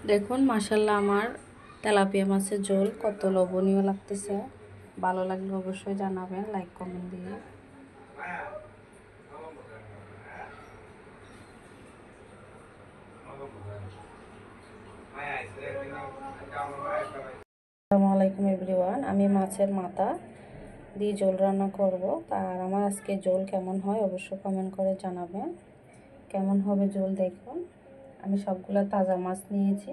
দেখুন মাশাল্লাহ আমার তেলাপিয়া মাছের ঝোল কত লোভনীয় লাগতেছে। ভালো লাগলে অবশ্যই জানাবেন লাইক কমেন্ট দিয়ে। আসসালামু আলাইকুম এভরিওয়ান, আমি মাছের মাথা দিয়ে ঝোল রান্না করব। আর আমার আজকে ঝোল কেমন হয় অবশ্যই কমেন্ট করে জানাবেন। কেমন হবে ঝোল দেখুন। আমি সবগুলো তাজা মাছ নিয়েছি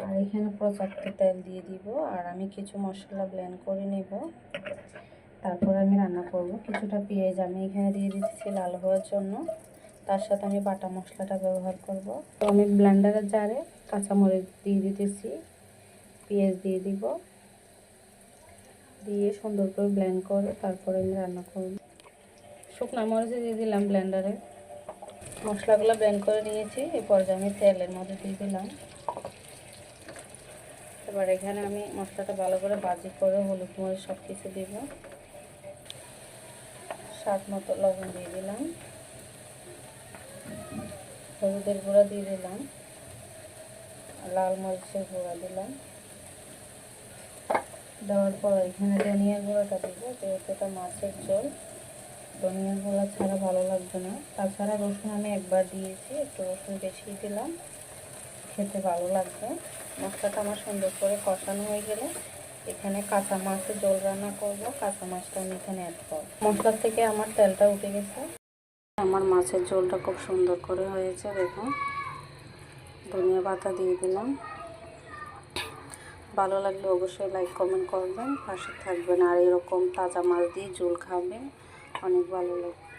আর এখানে পর্যাপ্ত তেল দিয়ে দিব। আর আমি কিছু মশলা ব্লেন্ড করে নেব, তারপর আমি রান্না করব। কিছুটা পেঁয়াজ আমি এখানে দিয়ে দিচ্ছি লাল হওয়ার জন্য, তার সাথে আমি বাটা মশলাটা ব্যবহার করব। তো আমি ব্লেন্ডারের জারে কাঁচামরিচ দিয়ে দিতেছি, পেঁয়াজ দিয়ে দিব, দিয়ে সুন্দর করে ব্লেন্ড করে তারপরে আমি রান্না করব। শুকনো মরিচ দিয়ে দিলাম ব্লেন্ডারে, মশলাগুলো ব্লেন্ড করে নিয়েছি। এই পর্যায়ে আমি তেলের মধ্যে দিয়ে দিলাম। এবার এখানে আমি মশলাটা ভালো করে ভাজি করে হলুদ মরিচ সব কিছু দিব, স্বাদ মতো লবণ দিয়ে দিলাম, হলুদের গুঁড়া দিয়ে দিলাম, লাল মরিচের গুঁড়া দিলাম। দেওয়ার পর এখানে ধনিয়ার গুঁড়াটা দিব, যেহেতু এটা মাছের ঝোল ধনিয়ার গুঁড়া ছাড়া ভালো লাগবে না। তাছাড়া রসুন আমি একবার দিয়েছি, একটু রসুন বেশি দিলাম, খেতে ভালো লাগবে। মশলাটা আমার সুন্দর করে কষানো হয়ে গেলে এখানে কাঁচা মাছের ঝোল রান্না করব, কাঁচা মাছটা আমি এখানে অ্যাড করব। মশলা থেকে আমার তেলটা উঠে গেছে, আমার মাছের ঝোলটা খুব সুন্দর করে হয়েছে। দেখুন ধনিয়া পাতা দিয়ে দিলাম। ভালো লাগলে অবশ্যই লাইক কমেন্ট করবেন, পাশে থাকবেন। আর এরকম তাজা মাছ দিয়ে ঝোল খাবেন, অনেক ভালো লাগবে।